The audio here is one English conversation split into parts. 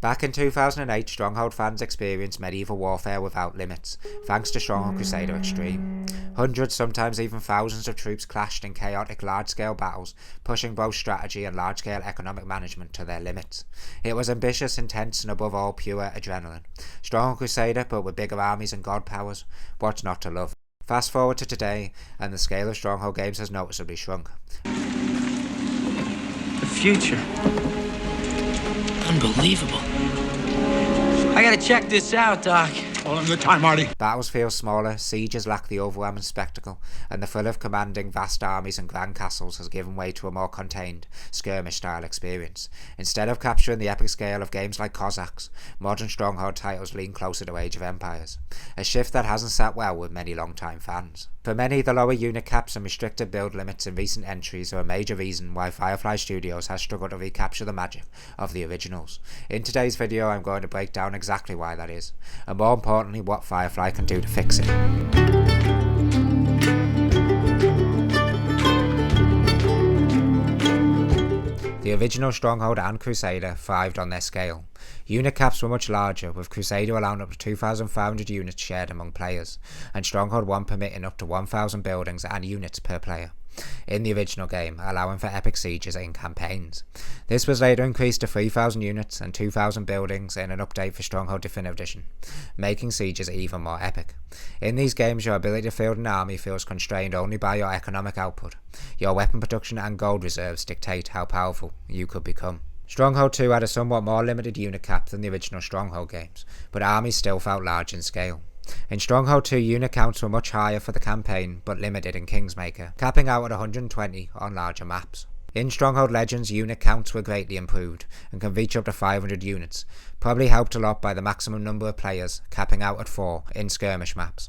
Back in 2008, Stronghold fans experienced medieval warfare without limits, thanks to Stronghold Crusader Extreme. Hundreds, sometimes even thousands of troops clashed in chaotic large-scale battles, pushing both strategy and large-scale economic management to their limits. It was ambitious, intense, and above all pure adrenaline. Stronghold Crusader, but with bigger armies and god powers. What's not to love? Fast forward to today, and the scale of Stronghold games has noticeably shrunk. The future. Unbelievable. I gotta check this out, Doc. All in good time, Marty. Battles feel smaller, sieges lack the overwhelming spectacle, and the thrill of commanding vast armies and grand castles has given way to a more contained, skirmish-style experience. Instead of capturing the epic scale of games like Cossacks, modern Stronghold titles lean closer to Age of Empires, a shift that hasn't sat well with many long-time fans. For many, the lower unit caps and restricted build limits in recent entries are a major reason why Firefly Studios has struggled to recapture the magic of the originals. In today's video, I'm going to break down exactly why that is, and more importantly, what Firefly can do to fix it. The original Stronghold and Crusader thrived on their scale. Unit caps were much larger, with Crusader allowing up to 2,500 units shared among players, and Stronghold 1 permitting up to 1,000 buildings and units per player in the original game, allowing for epic sieges in campaigns. This was later increased to 3,000 units and 2,000 buildings in an update for Stronghold Definitive Edition, making sieges even more epic. In these games, your ability to field an army feels constrained only by your economic output. Your weapon production and gold reserves dictate how powerful you could become. Stronghold 2 had a somewhat more limited unit cap than the original Stronghold games, but armies still felt large in scale. In Stronghold 2, unit counts were much higher for the campaign, but limited in Kingsmaker, capping out at 120 on larger maps. In Stronghold Legends, unit counts were greatly improved, and can reach up to 500 units, probably helped a lot by the maximum number of players, capping out at 4 in skirmish maps,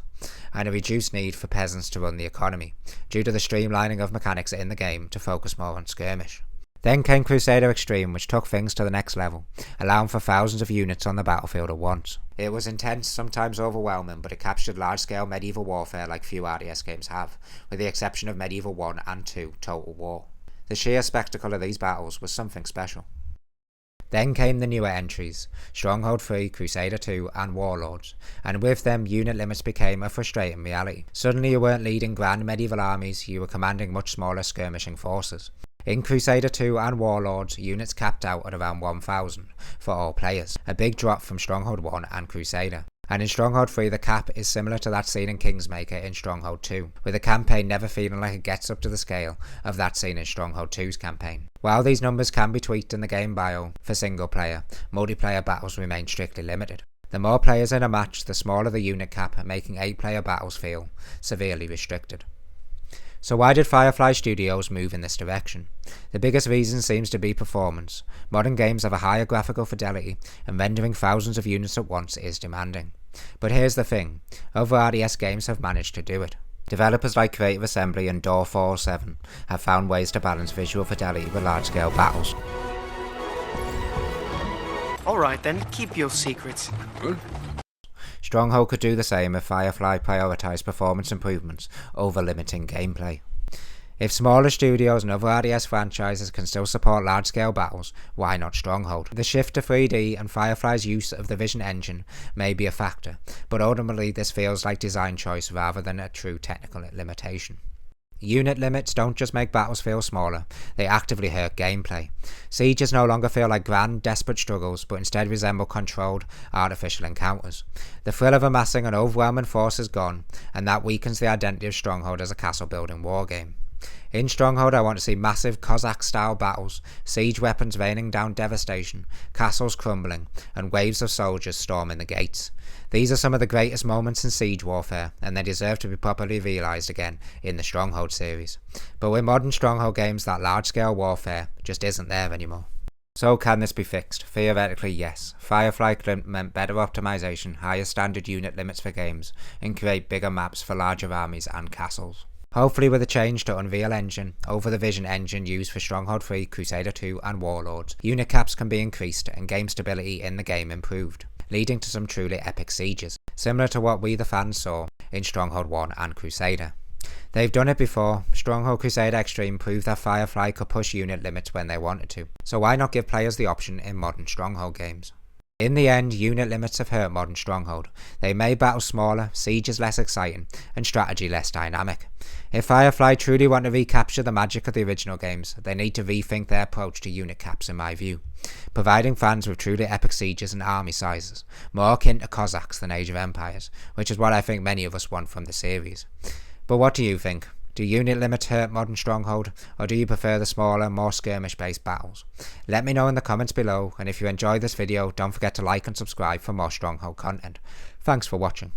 and a reduced need for peasants to run the economy, due to the streamlining of mechanics in the game to focus more on skirmish. Then came Crusader Extreme, which took things to the next level, allowing for thousands of units on the battlefield at once. It was intense, sometimes overwhelming, but it captured large-scale medieval warfare like few RTS games have, with the exception of Medieval 1 and 2 Total War. The sheer spectacle of these battles was something special. Then came the newer entries, Stronghold 3, Crusader 2 and Warlords, and with them unit limits became a frustrating reality. Suddenly you weren't leading grand medieval armies, you were commanding much smaller skirmishing forces. In Crusader 2 and Warlords, units capped out at around 1,000 for all players, a big drop from Stronghold 1 and Crusader. And in Stronghold 3, the cap is similar to that seen in Kingsmaker in Stronghold 2, with the campaign never feeling like it gets up to the scale of that seen in Stronghold 2's campaign. While these numbers can be tweaked in the game bio for single player, multiplayer battles remain strictly limited. The more players in a match, the smaller the unit cap, making 8-player battles feel severely restricted. So why did Firefly Studios move in this direction? The biggest reason seems to be performance. Modern games have a higher graphical fidelity, and rendering thousands of units at once is demanding. But here's the thing, other RTS games have managed to do it. Developers like Creative Assembly and Door 407 have found ways to balance visual fidelity with large-scale battles. Alright then, keep your secrets. Good. Stronghold could do the same if Firefly prioritised performance improvements over limiting gameplay. If smaller studios and other RTS franchises can still support large-scale battles, why not Stronghold? The shift to 3D and Firefly's use of the Vision engine may be a factor, but ultimately this feels like design choice rather than a true technical limitation. Unit limits don't just make battles feel smaller, they actively hurt gameplay. Sieges no longer feel like grand, desperate struggles, but instead resemble controlled, artificial encounters. The thrill of amassing an overwhelming force is gone, and that weakens the identity of Stronghold as a castle-building wargame. In Stronghold, I want to see massive Cossack-style battles, siege weapons raining down devastation, castles crumbling, and waves of soldiers storming the gates. These are some of the greatest moments in siege warfare, and they deserve to be properly realised again in the Stronghold series. But with modern Stronghold games, that large-scale warfare just isn't there anymore. So can this be fixed? Theoretically, yes. Firefly could implement better optimisation, higher standard unit limits for games, and create bigger maps for larger armies and castles. Hopefully with a change to Unreal Engine over the Vision engine used for Stronghold 3, Crusader 2 and Warlords, unit caps can be increased and game stability in the game improved, leading to some truly epic sieges, similar to what we the fans saw in Stronghold 1 and Crusader. They've done it before. Stronghold Crusader Extreme proved that Firefly could push unit limits when they wanted to, so why not give players the option in modern Stronghold games? In the end, unit limits have hurt modern Stronghold. They made battles smaller, sieges less exciting, and strategy less dynamic. If Firefly truly want to recapture the magic of the original games, they need to rethink their approach to unit caps in my view, providing fans with truly epic sieges and army sizes, more akin to Cossacks than Age of Empires, which is what I think many of us want from the series. But what do you think? Do unit limits hurt modern Stronghold, or do you prefer the smaller, more skirmish-based battles? Let me know in the comments below, and if you enjoyed this video, don't forget to like and subscribe for more Stronghold content. Thanks for watching.